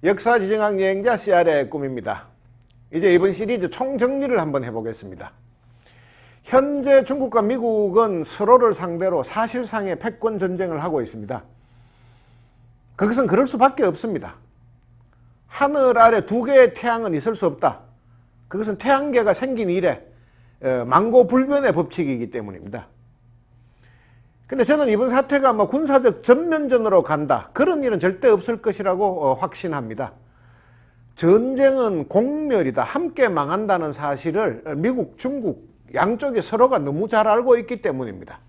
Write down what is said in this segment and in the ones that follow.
역사지정학 여행자 CR의 꿈입니다. 이제 이번 시리즈 총정리를 한번 해보겠습니다. 현재 중국과 미국은 서로를 상대로 사실상의 패권 전쟁을 하고 있습니다. 그것은 그럴 수밖에 없습니다. 하늘 아래 두 개의 태양은 있을 수 없다. 그것은 태양계가 생긴 이래 만고불변의 법칙이기 때문입니다. 근데 저는 이번 사태가 군사적 전면전으로 간다, 그런 일은 절대 없을 것이라고 확신합니다. 전쟁은 공멸이다, 함께 망한다는 사실을 미국, 중국 양쪽이 서로가 너무 잘 알고 있기 때문입니다.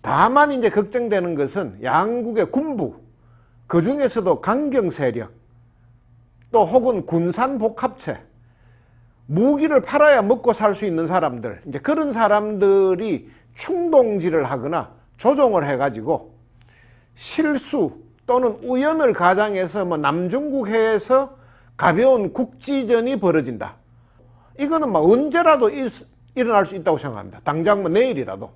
다만 이제 걱정되는 것은 양국의 군부, 그 중에서도 강경 세력, 또 혹은 군산 복합체, 무기를 팔아야 먹고 살 수 있는 사람들, 이제 그런 사람들이 충동질을 하거나 조종을 해가지고 실수 또는 우연을 가장해서 남중국 해에서 가벼운 국지전이 벌어진다. 이거는 언제라도 일어날 수 있다고 생각합니다. 당장 내일이라도.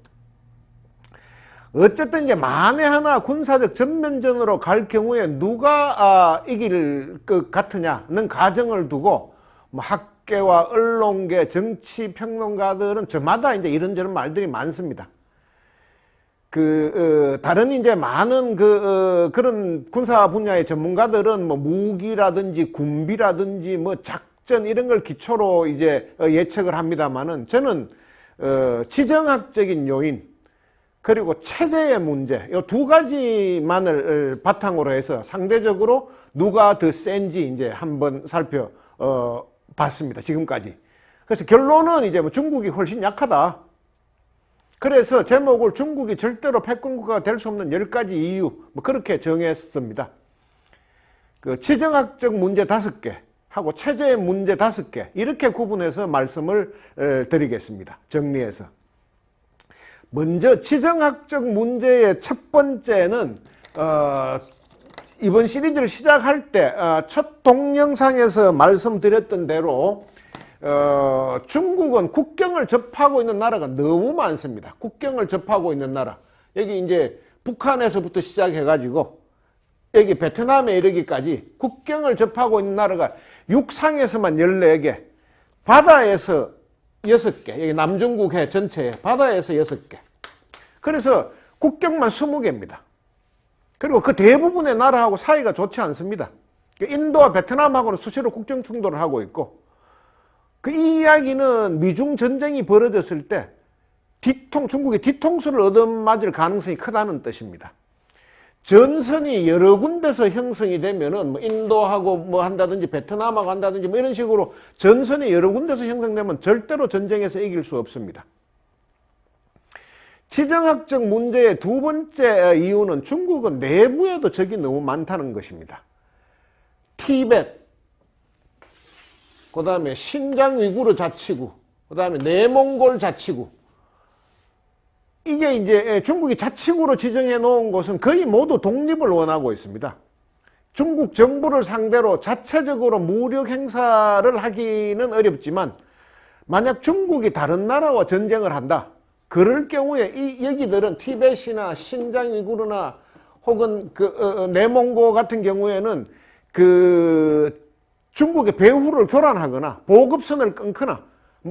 어쨌든 이제 만에 하나 군사적 전면전으로 갈 경우에 누가 이길 것 같으냐는 가정을 두고 학계와 언론계, 정치 평론가들은 저마다 이제 이런저런 말들이 많습니다. 다른 이제 많은 그런 군사 분야의 전문가들은 무기라든지 군비라든지 작전 이런 걸 기초로 이제 예측을 합니다만은 저는 지정학적인 요인 그리고 체제의 문제, 이 두 가지만을 바탕으로 해서 상대적으로 누가 더 센지 이제 한번 살펴봤습니다. 지금까지. 그래서 결론은 이제 중국이 훨씬 약하다. 그래서 제목을 중국이 절대로 패권국가가 될 수 없는 10가지 이유, 그렇게 정했습니다. 지정학적 문제 5개 하고 체제의 문제 5개, 이렇게 구분해서 말씀을 드리겠습니다. 정리해서. 먼저 지정학적 문제의 첫 번째는 이번 시리즈를 시작할 때 첫 동영상에서 말씀드렸던 대로 중국은 국경을 접하고 있는 나라가 너무 많습니다. 국경을 접하고 있는 나라. 여기 이제 북한에서부터 시작해가지고 여기 베트남에 이르기까지 국경을 접하고 있는 나라가 육상에서만 14개, 바다에서 6개, 여기 남중국 해 전체에 바다에서 6개. 그래서 국경만 20개입니다. 그리고 그 대부분의 나라하고 사이가 좋지 않습니다. 인도와 베트남하고는 수시로 국경 충돌을 하고 있고, 이 이야기는 미중 전쟁이 벌어졌을 때 중국이 뒤통수를 얻어맞을 가능성이 크다는 뜻입니다. 전선이 여러 군데서 형성이 되면은 인도하고 한다든지 베트남하고 한다든지 이런 식으로 전선이 여러 군데서 형성되면 절대로 전쟁에서 이길 수 없습니다. 지정학적 문제의 두 번째 이유는 중국은 내부에도 적이 너무 많다는 것입니다. 티벳, 그 다음에 신장 위구르 자치구, 그 다음에 내몽골 자치구. 이게 이제 중국이 자치구로 지정해 놓은 곳은 거의 모두 독립을 원하고 있습니다. 중국 정부를 상대로 자체적으로 무력 행사를 하기는 어렵지만 만약 중국이 다른 나라와 전쟁을 한다. 그럴 경우에 여기들은 티벳이나 신장 위구르나 혹은 내몽고 같은 경우에는 중국의 배후를 교란하거나 보급선을 끊거나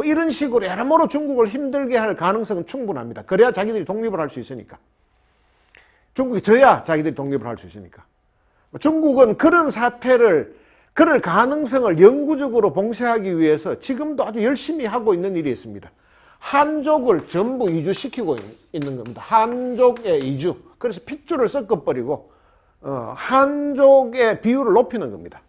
이런 식으로 여러모로 중국을 힘들게 할 가능성은 충분합니다. 그래야 자기들이 독립을 할 수 있으니까. 중국이 져야 자기들이 독립을 할 수 있으니까. 중국은 그런 사태를, 그럴 가능성을 영구적으로 봉쇄하기 위해서 지금도 아주 열심히 하고 있는 일이 있습니다. 한족을 전부 이주시키고 있는 겁니다. 한족의 이주. 그래서 핏줄을 섞어버리고 한족의 비율을 높이는 겁니다.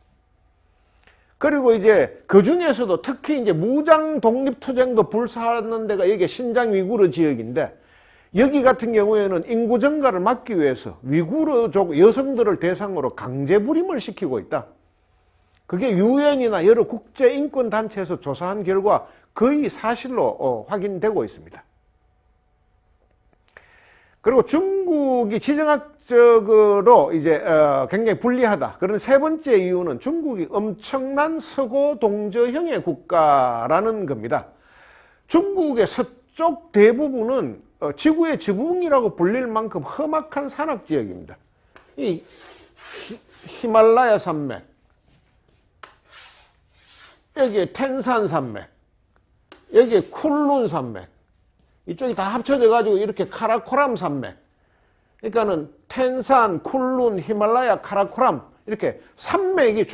그리고 이제 그 중에서도 특히 이제 무장 독립투쟁도 불사하는 데가 여기 신장 위구르 지역인데, 여기 같은 경우에는 인구 증가를 막기 위해서 위구르족 여성들을 대상으로 강제불임을 시키고 있다. 그게 유엔이나 여러 국제인권단체에서 조사한 결과 거의 사실로 확인되고 있습니다. 그리고 중국이 지정학적으로 이제 굉장히 불리하다. 그런 세 번째 이유는 중국이 엄청난 서구 동저형의 국가라는 겁니다. 중국의 서쪽 대부분은 지구의 지붕이라고 불릴 만큼 험악한 산악지역입니다. 이 히말라야 산맥, 여기에 텐산 산맥, 여기에 쿨룬 산맥, 이쪽이 다 합쳐져 가지고 이렇게 카라코람 산맥. 그러니까는 텐산, 쿨룬, 히말라야, 카라코람 이렇게 산맥이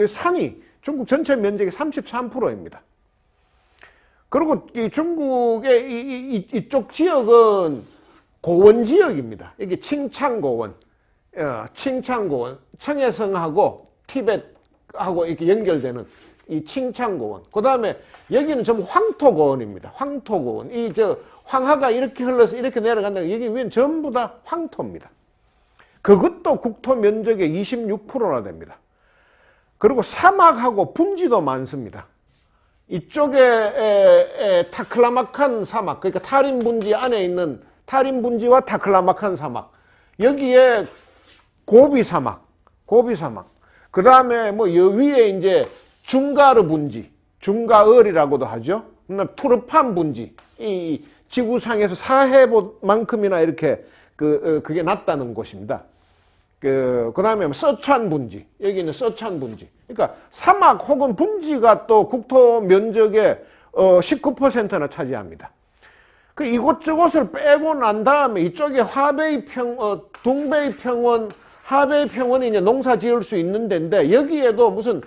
산이 중국 전체 면적의 33%입니다. 그리고 이 중국의 이쪽 지역은 고원 지역입니다. 이게 칭창고원, 칭창고원, 청해성하고 티벳하고 이렇게 연결되는 이 칭창고원. 그 다음에 여기는 전부 황토고원입니다. 황토고원. 황하가 이렇게 흘러서 이렇게 내려간다. 여기 위엔 전부 다 황토입니다. 그것도 국토 면적의 26%나 됩니다. 그리고 사막하고 분지도 많습니다. 이쪽에 타클라마칸 사막, 그러니까 타린 분지 안에 있는 타린 분지와 타클라마칸 사막, 여기에 고비 사막, 그 다음에 뭐 여위에 이제 중가르 분지, 중가을이라고도 하죠. 투르판 분지, 이 지구상에서 사해보만큼이나 이렇게 그게 낮다는 곳입니다. 그 다음에 서촨 분지, 여기는 서촨 분지. 그러니까 사막 혹은 분지가 또 국토 면적의 19%나 차지합니다. 그 이곳저곳을 빼고 난 다음에 이쪽에 둥베이 평원, 하베이 평원이 이제 농사 지을 수 있는 데인데, 여기에도 무슨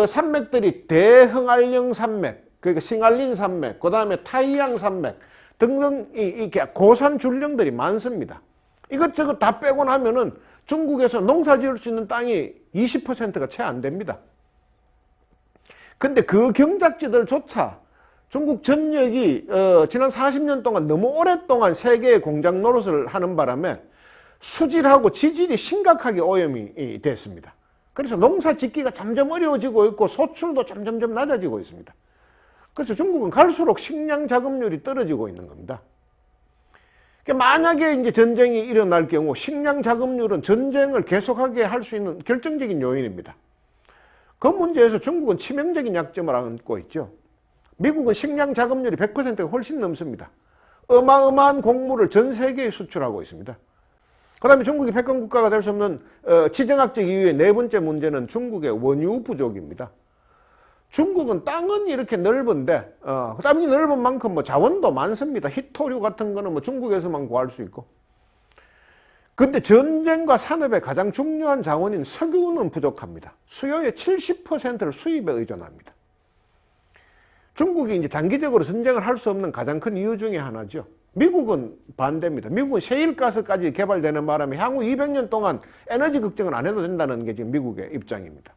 산맥들이 대흥알령 산맥, 그러니까 싱알린 산맥, 그 다음에 타이양 산맥 등등 이렇게 고산 줄령들이 많습니다. 이것저것 다 빼고 나면은 중국에서 농사 지을 수 있는 땅이 20%가 채 안 됩니다. 근데 그 경작지들조차 중국 전역이 지난 40년 동안 너무 오랫동안 세계의 공장 노릇을 하는 바람에 수질하고 지질이 심각하게 오염이 됐습니다. 그래서 농사 짓기가 점점 어려워지고 있고 소출도 점점점 낮아지고 있습니다. 그래서 중국은 갈수록 식량 자급률이 떨어지고 있는 겁니다. 만약에 이제 전쟁이 일어날 경우 식량 자급률은 전쟁을 계속하게 할 수 있는 결정적인 요인입니다. 그 문제에서 중국은 치명적인 약점을 안고 있죠. 미국은 식량 자급률이 100%가 훨씬 넘습니다. 어마어마한 곡물을 전 세계에 수출하고 있습니다. 그 다음에 중국이 패권 국가가 될 수 없는 지정학적 이유의 네 번째 문제는 중국의 원유 부족입니다. 중국은 땅은 이렇게 넓은데 땅이 넓은 만큼 뭐 자원도 많습니다. 히토류 같은 거는 뭐 중국에서만 구할 수 있고. 근데 전쟁과 산업의 가장 중요한 자원인 석유는 부족합니다. 수요의 70%를 수입에 의존합니다. 중국이 이제 단기적으로 전쟁을 할 수 없는 가장 큰 이유 중에 하나죠. 미국은 반대입니다. 미국은 셰일가스까지 개발되는 바람에 향후 200년 동안 에너지 걱정을 안 해도 된다는 게 지금 미국의 입장입니다.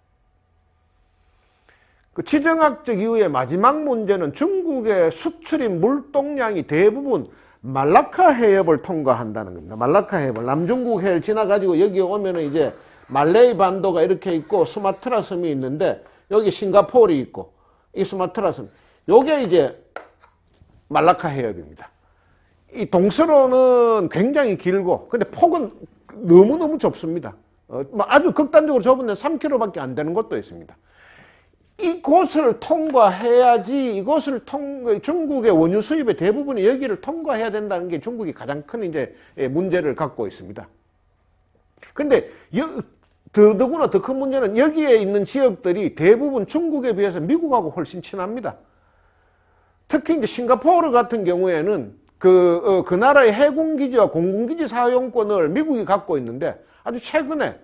그 지정학적 이유의 마지막 문제는 중국의 수출인 물동량이 대부분 말라카 해협을 통과한다는 겁니다. 말라카 해협을, 남중국 해를 지나가지고 여기 오면은 이제 말레이 반도가 이렇게 있고 수마트라 섬이 있는데 여기 싱가포르이 있고 이 수마트라 섬, 요게 이제 말라카 해협입니다. 이 동서로는 굉장히 길고 근데 폭은 너무너무 좁습니다. 아주 극단적으로 좁은 데 3km밖에 안 되는 곳도 있습니다. 이곳을 통과해야지 중국의 원유 수입의 대부분이 여기를 통과해야 된다는 게 중국이 가장 큰 이제 문제를 갖고 있습니다. 근데 더더구나 더 큰 문제는 여기에 있는 지역들이 대부분 중국에 비해서 미국하고 훨씬 친합니다. 특히 이제 싱가포르 같은 경우에는 그 나라의 해군기지와 공군기지 사용권을 미국이 갖고 있는데 아주 최근에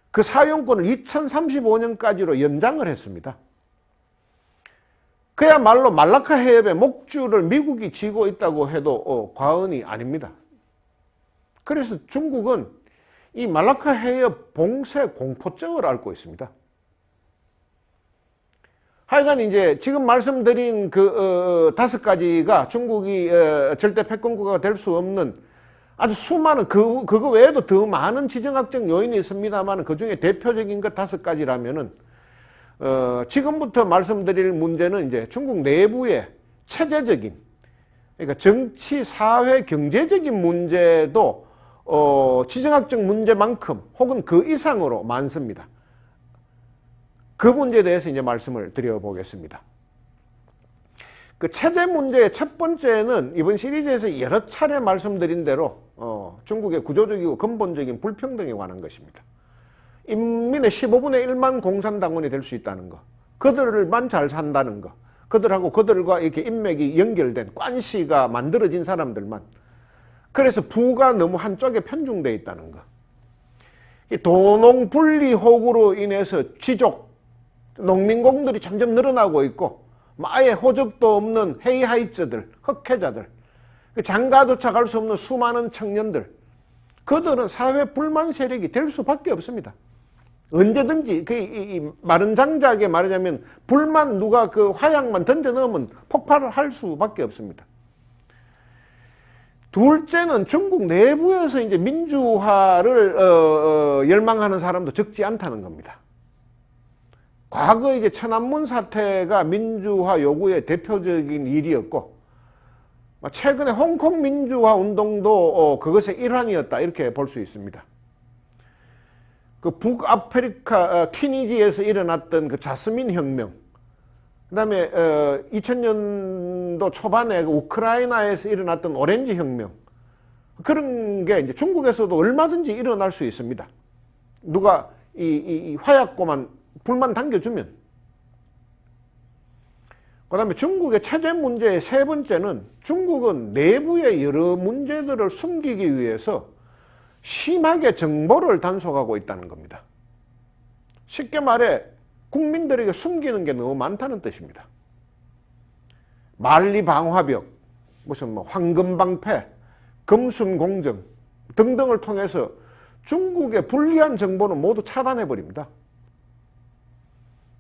그 사용권을 2035년까지로 연장을 했습니다. 그야말로 말라카 해협의 목줄을 미국이 쥐고 있다고 해도 과언이 아닙니다. 그래서 중국은 이 말라카 해협 봉쇄 공포증을 앓고 있습니다. 하여간 이제 지금 말씀드린 그 5가지가 중국이 절대 패권국가가 될 수 없는 아주 수많은 그거 외에도 더 많은 지정학적 요인이 있습니다만 그 중에 대표적인 것 5가지라면은 지금부터 말씀드릴 문제는 이제 중국 내부의 체제적인, 그러니까 정치, 사회, 경제적인 문제도 지정학적 문제만큼 혹은 그 이상으로 많습니다. 그 문제에 대해서 이제 말씀을 드려보겠습니다. 그 체제 문제의 첫 번째는 이번 시리즈에서 여러 차례 말씀드린 대로 중국의 구조적이고 근본적인 불평등에 관한 것입니다. 인민의 15분의 1만 공산당원이 될 수 있다는 것. 그들만 잘 산다는 거, 그들하고 그들과 이렇게 인맥이 연결된 관시가 만들어진 사람들만. 그래서 부가 너무 한쪽에 편중되어 있다는 거. 도농분리호구로 인해서 쥐족, 농민공들이 점점 늘어나고 있고, 아예 호적도 없는 헤이하이츠들, 흑해자들, 장가조차 갈 수 없는 수많은 청년들, 그들은 사회 불만 세력이 될 수밖에 없습니다. 언제든지 이 마른 장작에 말하자면 불만 누가 그 화약만 던져 넣으면 폭발을 할 수밖에 없습니다. 둘째는 중국 내부에서 이제 민주화를 열망하는 사람도 적지 않다는 겁니다. 과거 이제 천안문 사태가 민주화 요구의 대표적인 일이었고, 최근에 홍콩 민주화 운동도 그것의 일환이었다, 이렇게 볼 수 있습니다. 그 북아프리카 튀니지에서 일어났던 그 자스민 혁명, 그 다음에 2000년도 초반에 우크라이나에서 일어났던 오렌지 혁명, 그런 게 이제 중국에서도 얼마든지 일어날 수 있습니다. 누가 이 화약고만 불만 당겨주면. 그 다음에 중국의 체제 문제의 세 번째는, 중국은 내부의 여러 문제들을 숨기기 위해서 심하게 정보를 단속하고 있다는 겁니다. 쉽게 말해 국민들에게 숨기는 게 너무 많다는 뜻입니다. 만리방화벽, 무슨 뭐 황금방패, 금순공정 등등을 통해서 중국의 불리한 정보는 모두 차단해버립니다.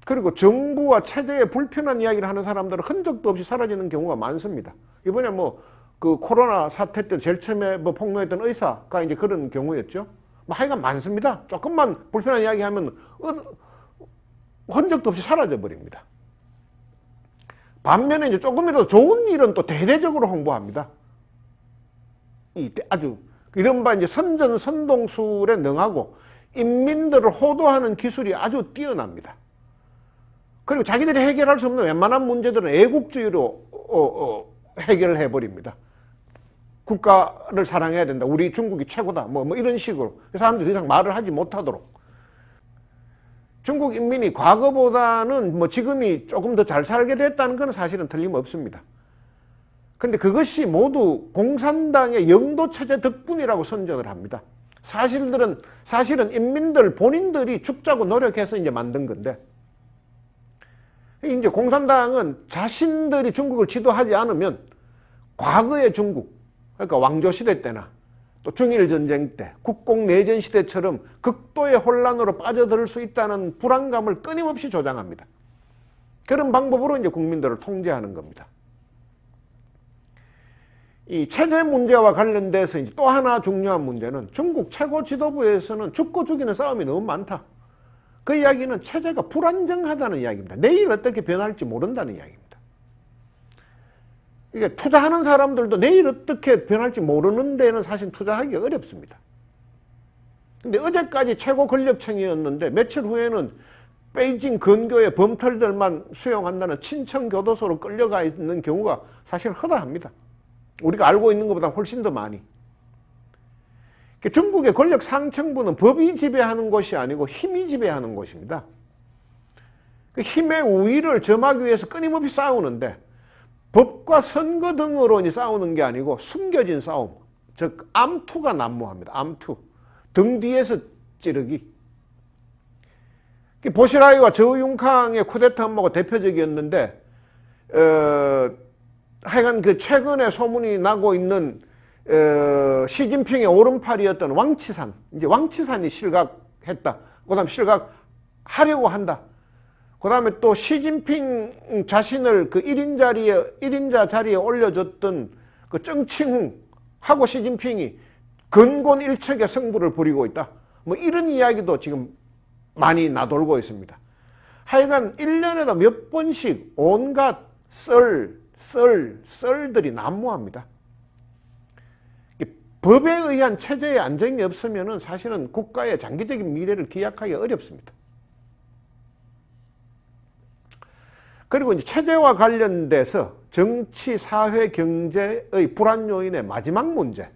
그리고 정부와 체제에 불편한 이야기를 하는 사람들은 흔적도 없이 사라지는 경우가 많습니다. 이번에 뭐 그 코로나 사태 때 제일 처음에 뭐 폭로했던 의사가 이제 그런 경우였죠. 뭐 하여간 많습니다. 조금만 불편한 이야기 하면 흔적도 없이 사라져 버립니다. 반면에 이제 조금이라도 좋은 일은 또 대대적으로 홍보합니다. 아주 이른바 이제 선전선동술에 능하고 인민들을 호도하는 기술이 아주 뛰어납니다. 그리고 자기들이 해결할 수 없는 웬만한 문제들은 애국주의로 해결을 해버립니다. 국가를 사랑해야 된다. 우리 중국이 최고다. 뭐 이런 식으로. 사람들이 더 이상 말을 하지 못하도록. 중국 인민이 과거보다는 뭐 지금이 조금 더 잘 살게 됐다는 건 사실은 틀림없습니다. 근데 그것이 모두 공산당의 영도체제 덕분이라고 선전을 합니다. 사실은 인민들 본인들이 죽자고 노력해서 이제 만든 건데, 이제 공산당은 자신들이 중국을 지도하지 않으면 과거의 중국, 그러니까 왕조시대 때나 또 중일전쟁 때, 국공내전 시대처럼 극도의 혼란으로 빠져들 수 있다는 불안감을 끊임없이 조장합니다. 그런 방법으로 이제 국민들을 통제하는 겁니다. 이 체제 문제와 관련돼서 이제 또 하나 중요한 문제는, 중국 최고 지도부에서는 죽고 죽이는 싸움이 너무 많다. 그 이야기는 체제가 불안정하다는 이야기입니다. 내일 어떻게 변할지 모른다는 이야기입니다. 이게 투자하는 사람들도 내일 어떻게 변할지 모르는 데는 사실 투자하기가 어렵습니다. 근데 어제까지 최고 권력층이었는데 며칠 후에는 베이징 근교의 범털들만 수용한다는 친청교도소로 끌려가 있는 경우가 사실 허다합니다. 우리가 알고 있는 것보다 훨씬 더 많이. 중국의 권력 상층부는 법이 지배하는 곳이 아니고 힘이 지배하는 곳입니다. 힘의 우위를 점하기 위해서 끊임없이 싸우는데, 법과 선거 등으로 싸우는 게 아니고 숨겨진 싸움, 즉 암투가 난무합니다. 암투. 등 뒤에서 찌르기. 보시라이와 저우융캉의 쿠데타 음모가 대표적이었는데, 하여간 그 최근에 소문이 나고 있는 시진핑의 오른팔이었던 왕치산, 이제 왕치산이 실각했다. 그 다음 실각하려고 한다. 그 다음에 또 시진핑 자신을 그 1인자 자리에 올려줬던 그 정칭훈하고 시진핑이 근곤일척의 승부를 벌이고 있다. 뭐 이런 이야기도 지금 많이 나돌고 있습니다. 하여간 1년에도 몇 번씩 온갖 썰들이 난무합니다. 법에 의한 체제의 안정이 없으면 사실은 국가의 장기적인 미래를 기약하기 어렵습니다. 그리고 이제 체제와 관련돼서 정치, 사회, 경제의 불안 요인의 마지막 문제.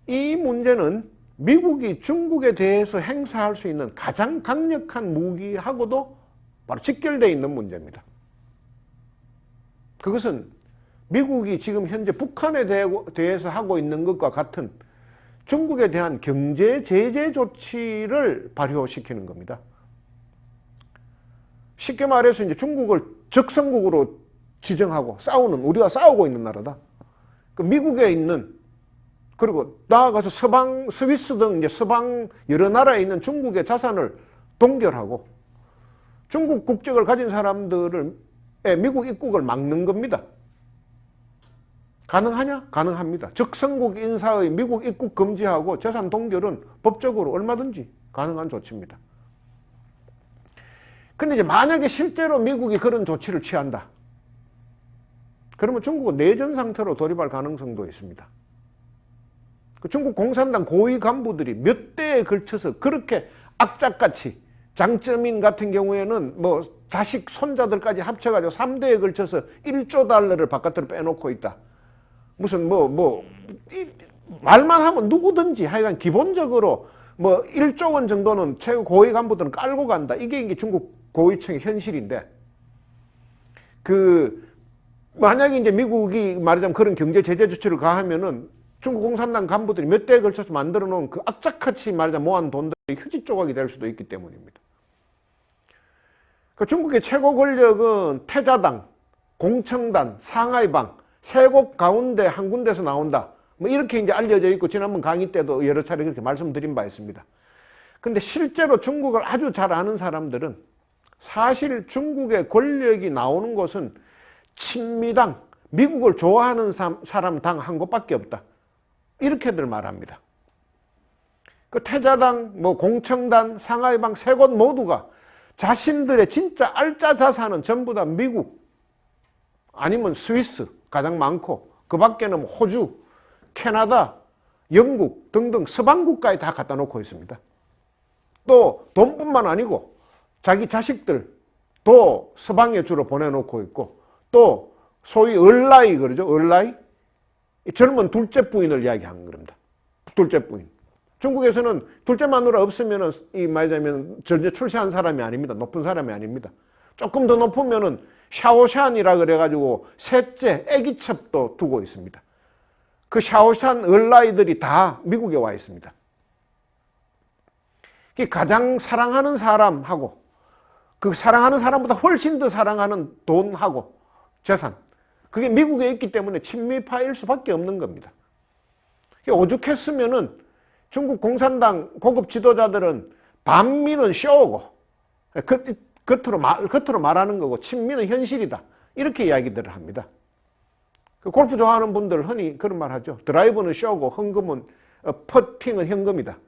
이 문제는 미국이 중국에 대해서 행사할 수 있는 가장 강력한 무기하고도 바로 직결되어 있는 문제입니다. 그것은 미국이 지금 현재 북한에 대해서 하고 있는 것과 같은 중국에 대한 경제 제재 조치를 발효시키는 겁니다. 쉽게 말해서 이제 중국을 적성국으로 지정하고 싸우는, 우리가 싸우고 있는 나라다. 그 미국에 있는, 그리고 나아가서 서방, 스위스 등 이제 서방 여러 나라에 있는 중국의 자산을 동결하고 중국 국적을 가진 사람들을 미국 입국을 막는 겁니다. 가능하냐? 가능합니다. 적성국 인사의 미국 입국 금지하고 재산 동결은 법적으로 얼마든지 가능한 조치입니다. 근데 이제 만약에 실제로 미국이 그런 조치를 취한다. 그러면 중국은 내전 상태로 돌입할 가능성도 있습니다. 그 중국 공산당 고위 간부들이 몇 대에 걸쳐서 그렇게 악착같이, 장쩌민 같은 경우에는 뭐 자식, 손자들까지 합쳐가지고 3대에 걸쳐서 1조 달러를 바깥으로 빼놓고 있다. 무슨 말만 하면 누구든지 하여간 기본적으로 뭐 1조 원 정도는 최고 고위 간부들은 깔고 간다. 이게 중국 고위층의 현실인데, 만약에 이제 미국이 말하자면 그런 경제 제재 조치를 가하면은 중국 공산당 간부들이 몇 대에 걸쳐서 만들어 놓은 그 악착같이 말하자면 모아놓은 돈들이 휴지 조각이 될 수도 있기 때문입니다. 그 중국의 최고 권력은 태자당, 공청단, 상하이방 세 곳 가운데 한 군데서 나온다. 뭐 이렇게 이제 알려져 있고 지난번 강의 때도 여러 차례 그렇게 말씀드린 바 있습니다. 근데 실제로 중국을 아주 잘 아는 사람들은 사실 중국의 권력이 나오는 곳은 친미당, 미국을 좋아하는 사람 당 한 곳밖에 없다. 이렇게들 말합니다. 그 태자당, 뭐 공청단, 상하이방 세 곳 모두가 자신들의 진짜 알짜 자산은 전부 다 미국, 아니면 스위스 가장 많고 그 밖에는 호주, 캐나다, 영국 등등 서방 국가에 다 갖다 놓고 있습니다. 또 돈뿐만 아니고 자기 자식들도 서방에 주로 보내놓고 있고, 또 소위 얼라이 그러죠. 얼라이, 젊은 둘째 부인을 이야기하는 겁니다. 둘째 부인. 중국에서는 둘째 마누라 없으면은 이 말하자면 전제 출세한 사람이 아닙니다. 높은 사람이 아닙니다. 조금 더 높으면은 샤오샨이라 그래가지고 셋째 애기첩도 두고 있습니다. 그 샤오샨 얼라이들이 다 미국에 와 있습니다. 가장 사랑하는 사람하고 그 사랑하는 사람보다 훨씬 더 사랑하는 돈하고 재산, 그게 미국에 있기 때문에 친미파일 수밖에 없는 겁니다. 오죽했으면은 중국 공산당 고급 지도자들은 반미는 쇼고 겉으로 말하는 거고 친미는 현실이다. 이렇게 이야기들을 합니다. 골프 좋아하는 분들 흔히 그런 말 하죠. 드라이브는 쇼고 헌금은 퍼팅은 현금이다.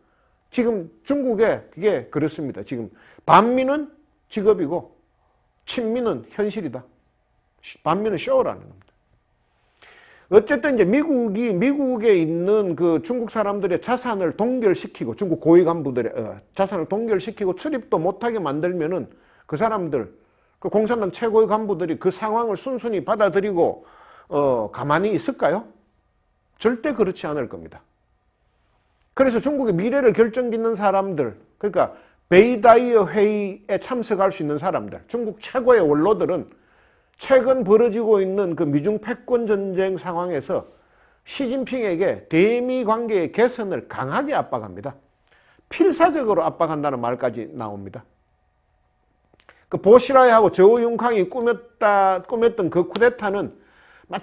지금 중국에 그게 그렇습니다. 지금 반미는 직업이고 친미는 현실이다. 반미는 쇼라는 겁니다. 어쨌든 이제 미국에 있는 그 중국 사람들의 자산을 동결시키고 중국 고위 간부들의 자산을 동결시키고 출입도 못하게 만들면은 그 사람들, 그 공산당 최고위 간부들이 그 상황을 순순히 받아들이고 가만히 있을까요? 절대 그렇지 않을 겁니다. 그래서 중국의 미래를 결정짓는 사람들, 그러니까 베이다이어 회의에 참석할 수 있는 사람들, 중국 최고의 원로들은 최근 벌어지고 있는 그 미중 패권 전쟁 상황에서 시진핑에게 대미 관계의 개선을 강하게 압박합니다. 필사적으로 압박한다는 말까지 나옵니다. 그 보시라이하고 저우융캉이 꾸몄던 그 쿠데타는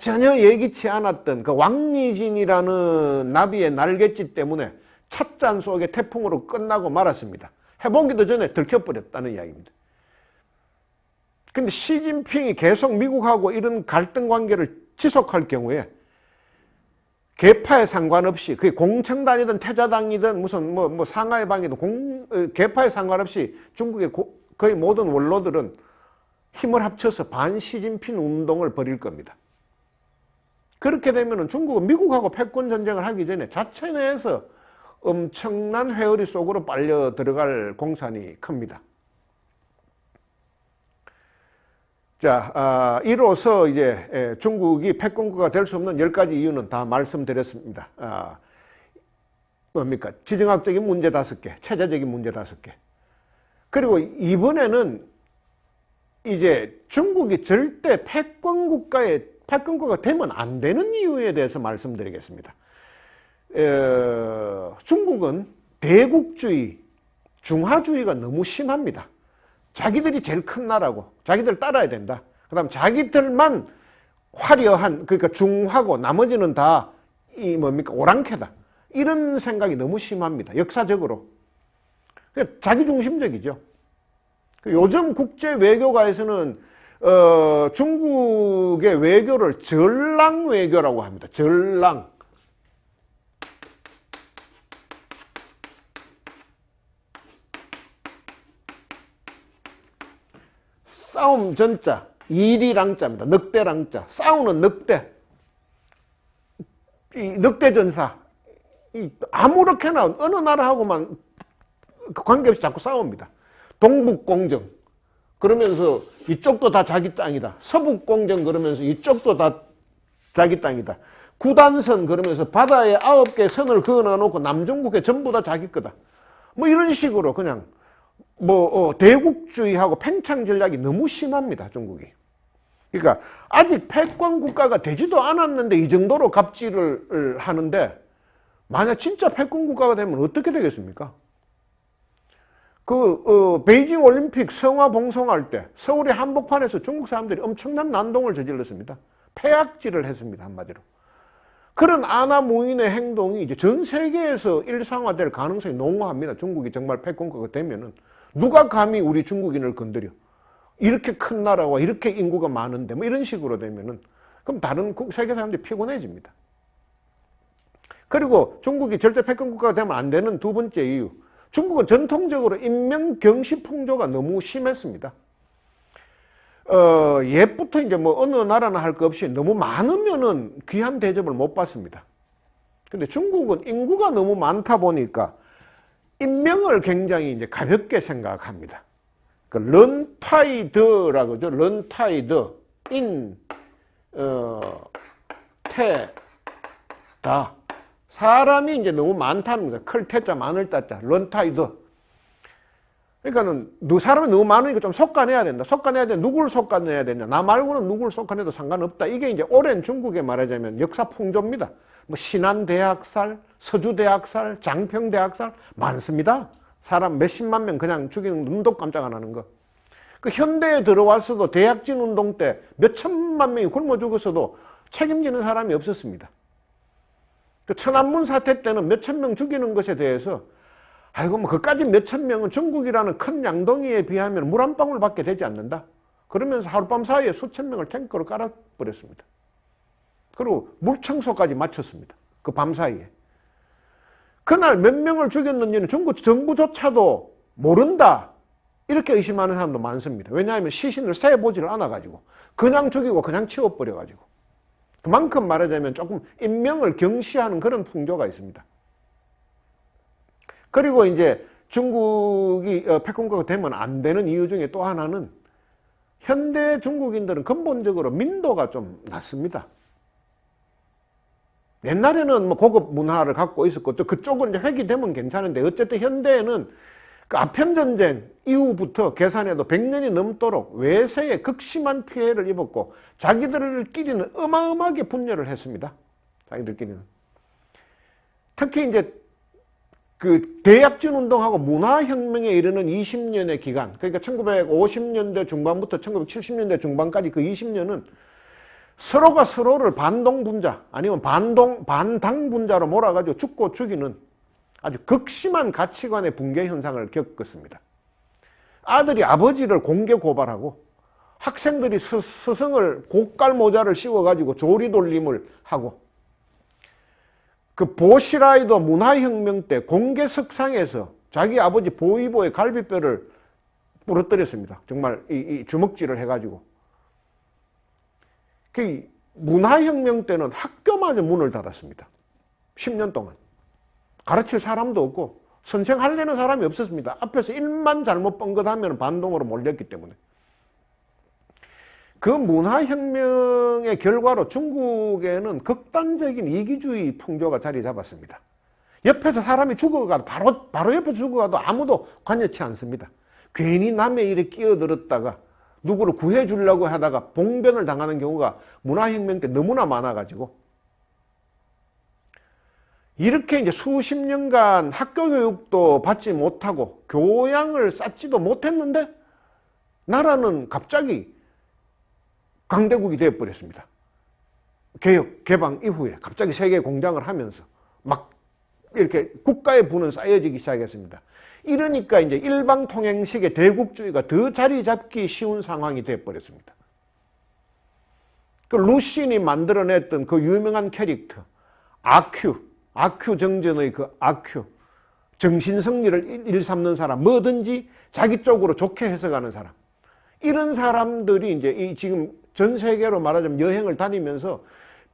전혀 예기치 않았던 그 왕리진이라는 나비의 날갯짓 때문에 찻잔 속의 태풍으로 끝나고 말았습니다. 해보기도 전에 들켜버렸다는 이야기입니다. 근데 시진핑이 계속 미국하고 이런 갈등 관계를 지속할 경우에 계파에 상관없이, 그게 공청단이든 태자당이든 무슨 상하이방이든 계파에 상관없이 중국의 거의 모든 원로들은 힘을 합쳐서 반시진핑 운동을 벌일 겁니다. 그렇게 되면 중국은 미국하고 패권 전쟁을 하기 전에 자체 내에서 엄청난 회오리 속으로 빨려 들어갈 공산이 큽니다. 자, 이로써 이제 중국이 패권국가가 될 수 없는 10가지 이유는 다 말씀드렸습니다. 뭡니까? 지정학적인 문제 5개, 체제적인 문제 5개. 그리고 이번에는 이제 중국이 절대 패권국가가 되면 안 되는 이유에 대해서 말씀드리겠습니다. 중국은 대국주의, 중화주의가 너무 심합니다. 자기들이 제일 큰 나라고 자기들 따라야 된다. 그 다음 자기들만 화려한, 그러니까 중하고 나머지는 다 오랑캐다. 이런 생각이 너무 심합니다. 역사적으로. 자기중심적이죠. 요즘 국제 외교가에서는 중국의 외교를 전랑 외교라고 합니다. 전랑. 싸움 전자, 일이랑자입니다. 늑대랑자. 싸우는 늑대. 이 늑대 전사. 아무렇게나 어느 나라하고만 관계없이 자꾸 싸웁니다. 동북공정 그러면서 이쪽도 다 자기 땅이다. 서북공정 그러면서 이쪽도 다 자기 땅이다. 구단선 그러면서 바다에 9개 선을 그어놓고 남중국해 전부 다 자기 거다. 뭐 이런 식으로 그냥 대국주의하고 팽창 전략이 너무 심합니다. 중국이. 그러니까 아직 패권 국가가 되지도 않았는데 이 정도로 갑질을 하는데, 만약 진짜 패권 국가가 되면 어떻게 되겠습니까? 베이징 올림픽 성화 봉송할 때 서울의 한복판에서 중국 사람들이 엄청난 난동을 저질렀습니다. 패악질을 했습니다. 한마디로. 그런 아나무인의 행동이 이제 전 세계에서 일상화될 가능성이 농후합니다. 중국이 정말 패권국가가 되면은. 누가 감히 우리 중국인을 건드려? 이렇게 큰 나라와 이렇게 인구가 많은데 뭐 이런 식으로 되면은, 그럼 다른 세계 사람들이 피곤해집니다. 그리고 중국이 절대 패권국가가 되면 안 되는 두 번째 이유. 중국은 전통적으로 인명경시 풍조가 너무 심했습니다. 옛부터 이제 어느 나라나 할 것 없이 너무 많으면은 귀한 대접을 못 받습니다. 근데 중국은 인구가 너무 많다 보니까 인명을 굉장히 이제 가볍게 생각합니다. 런타이드라고 하죠. 런타이드, 다. 사람이 이제 너무 많답니다. 클 태자, 마늘 따자, 런타이드. 그러니까는 사람이 너무 많으니까 좀 솎아내야 된다. 솎아내야 돼. 누굴 솎아내야 되냐? 나 말고는 누굴 솎아내도 상관없다. 이게 이제 오랜 중국에 말하자면 역사 풍조입니다. 신안대학살, 서주대학살, 장평대학살 많습니다. 사람 몇십만 명 그냥 죽이는 눈도 깜짝 안 하는 거. 현대에 들어왔어도 대약진 운동 때 몇천만 명이 굶어 죽었어도 책임지는 사람이 없었습니다. 천안문 사태 때는 몇천 명 죽이는 것에 대해서 그까지 몇천 명은 중국이라는 큰 양동이에 비하면 물 한 방울밖에 되지 않는다. 그러면서 하룻밤 사이에 수천 명을 탱크로 깔아버렸습니다. 그리고 물청소까지 마쳤습니다. 그 밤 사이에. 그날 몇 명을 죽였는지는 중국 정부조차도 모른다. 이렇게 의심하는 사람도 많습니다. 왜냐하면 시신을 세보지를 않아가지고 그냥 죽이고 그냥 치워버려가지고. 그만큼 말하자면 조금 인명을 경시하는 그런 풍조가 있습니다. 그리고 이제 중국이 패권국가가 되면 안 되는 이유 중에 또 하나는 현대 중국인들은 근본적으로 민도가 좀 낮습니다. 옛날에는 고급 문화를 갖고 있었고 또 그쪽은 이제 획기되면 괜찮은데, 어쨌든 현대에는 아편전쟁 이후부터 계산해도 100년이 넘도록 외세에 극심한 피해를 입었고 자기들끼리는 어마어마하게 분열을 했습니다. 자기들끼리는. 특히 이제 대약진 운동하고 문화혁명에 이르는 20년의 기간, 그러니까 1950년대 중반부터 1970년대 중반까지 그 20년은 서로가 서로를 반동분자 아니면 반당분자로 몰아가지고 죽고 죽이는 아주 극심한 가치관의 붕괴 현상을 겪었습니다. 아들이 아버지를 공개 고발하고 학생들이 스승을 고깔 모자를 씌워가지고 조리돌림을 하고, 보시라이도 문화혁명 때 공개석상에서 자기 아버지 보이보의 갈비뼈를 부러뜨렸습니다. 정말 이 주먹질을 해가지고. 문화혁명 때는 학교마저 문을 닫았습니다. 10년 동안. 가르칠 사람도 없고 선생하려는 사람이 없었습니다. 앞에서 일만 잘못 뻥긋하면 반동으로 몰렸기 때문에. 그 문화혁명의 결과로 중국에는 극단적인 이기주의 풍조가 자리 잡았습니다. 옆에서 사람이 죽어가도 바로 옆에 죽어가도 아무도 관여치 않습니다. 괜히 남의 일에 끼어들었다가 누구를 구해주려고 하다가 봉변을 당하는 경우가 문화혁명 때 너무나 많아가지고 이렇게 이제 수십 년간 학교 교육도 받지 못하고 교양을 쌓지도 못했는데 나라는 갑자기 강대국이 되어버렸습니다. 개혁, 개방 이후에 갑자기 세계 공장을 하면서 막 이렇게 국가의 부는 쌓여지기 시작했습니다. 이러니까 이제 일방통행식의 대국주의가 더 자리 잡기 쉬운 상황이 되어버렸습니다. 그 루신이 만들어냈던 그 유명한 캐릭터, 아큐 정전의 그 아큐, 정신승리를 일삼는 사람, 뭐든지 자기 쪽으로 좋게 해석하는 사람. 이런 사람들이 이제 지금 전 세계로 말하자면 여행을 다니면서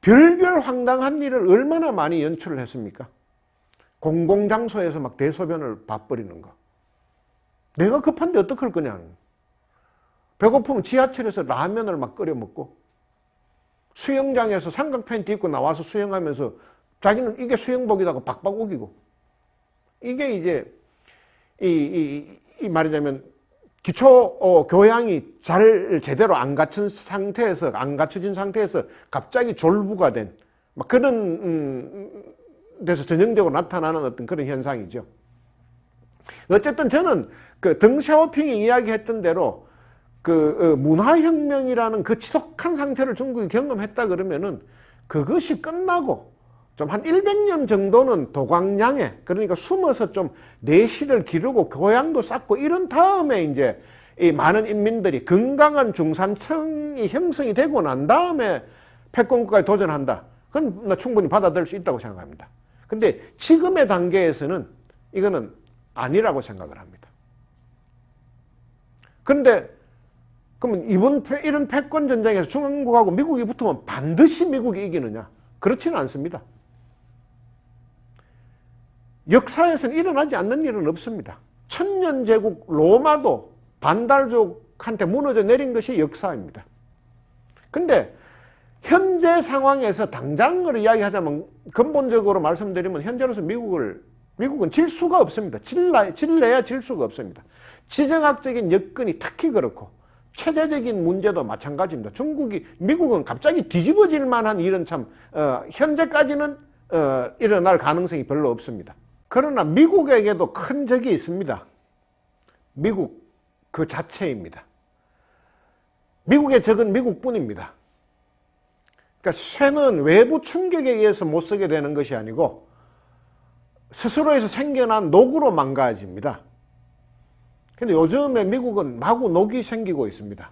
별별 황당한 일을 얼마나 많이 연출을 했습니까? 공공장소에서 막 대소변을 봐버리는 거. 내가 급한데 어떡할 거냐. 배고프면 지하철에서 라면을 막 끓여 먹고 수영장에서 삼각 팬티 입고 나와서 수영하면서 자기는 이게 수영복이라고 박박 우기고 이게 이제 이 말하자면 기초 교양이 잘 제대로 안 갖춘 상태에서 안 갖춰진 상태에서 갑자기 졸부가 된 막 그런 데서 전형적으로 나타나는 어떤 그런 현상이죠. 어쨌든 저는 그 덩샤오핑이 이야기했던 대로 그 문화혁명이라는 그 지독한 상태를 중국이 경험했다 그러면은 그것이 끝나고 좀 한 100년 정도는 도광량에 그러니까 숨어서 좀 내실을 기르고 교양도 쌓고 이런 다음에 이제 이 많은 인민들이 건강한 중산층이 형성이 되고 난 다음에 패권국가에 도전한다. 그건 나 충분히 받아들일 수 있다고 생각합니다. 근데 지금의 단계에서는 이거는 아니라고 생각을 합니다. 그런데 그러면 이런 패권 전쟁에서 중국하고 미국이 붙으면 반드시 미국이 이기느냐? 그렇지는 않습니다. 역사에서는 일어나지 않는 일은 없습니다. 천년제국 로마도 반달족한테 무너져 내린 것이 역사입니다. 근데 현재 상황에서 당장으로 이야기하자면 근본적으로 말씀드리면 현재로서 미국은 질 수가 없습니다. 질래야 질 수가 없습니다. 지정학적인 여건이 특히 그렇고 체제적인 문제도 마찬가지입니다. 미국은 갑자기 뒤집어질 만한 일은 참 현재까지는 일어날 가능성이 별로 없습니다. 그러나 미국에게도 큰 적이 있습니다. 미국 그 자체입니다. 미국의 적은 미국뿐입니다. 그러니까 쇠는 외부 충격에 의해서 못 쓰게 되는 것이 아니고 스스로에서 생겨난 녹으로 망가집니다. 근데 요즘에 미국은 마구 녹이 생기고 있습니다.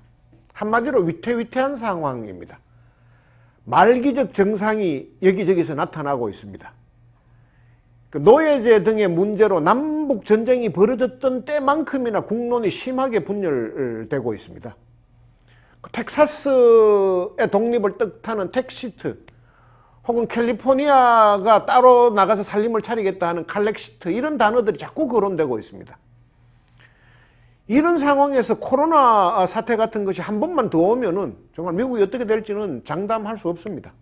한마디로 위태위태한 상황입니다. 말기적 정상이 여기저기서 나타나고 있습니다. 노예제 등의 문제로 남북 전쟁이 벌어졌던 때만큼이나 국론이 심하게 분열되고 있습니다. 텍사스의 독립을 뜻하는 텍시트 혹은 캘리포니아가 따로 나가서 살림을 차리겠다 하는 칼렉시트 이런 단어들이 자꾸 거론되고 있습니다. 이런 상황에서 코로나 사태 같은 것이 한 번만 더 오면은 정말 미국이 어떻게 될지는 장담할 수 없습니다.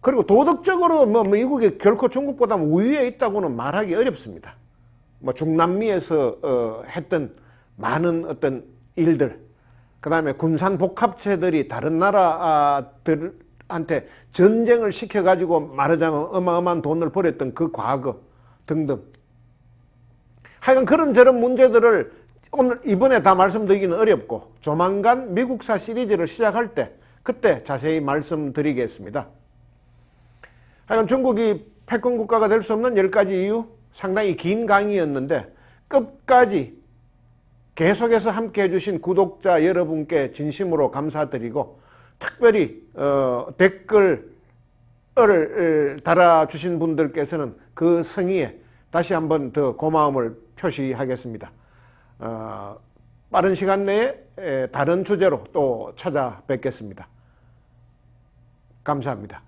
그리고 도덕적으로 미국이 결코 중국보다 우위에 있다고는 말하기 어렵습니다. 중남미에서 했던 많은 어떤 일들, 그 다음에 군산 복합체들이 다른 나라들한테 전쟁을 시켜가지고 말하자면 어마어마한 돈을 벌였던 그 과거 등등. 하여간 그런저런 문제들을 오늘 이번에 다 말씀드리기는 어렵고 조만간 미국사 시리즈를 시작할 때 그때 자세히 말씀드리겠습니다. 하여간 중국이 패권국가가 될 수 없는 10가지 이유 상당히 긴 강의였는데 끝까지 계속해서 함께 해주신 구독자 여러분께 진심으로 감사드리고 특별히 댓글을 달아주신 분들께서는 그 성의에 다시 한번 더 고마움을 표시하겠습니다. 빠른 시간 내에 다른 주제로 또 찾아뵙겠습니다. 감사합니다.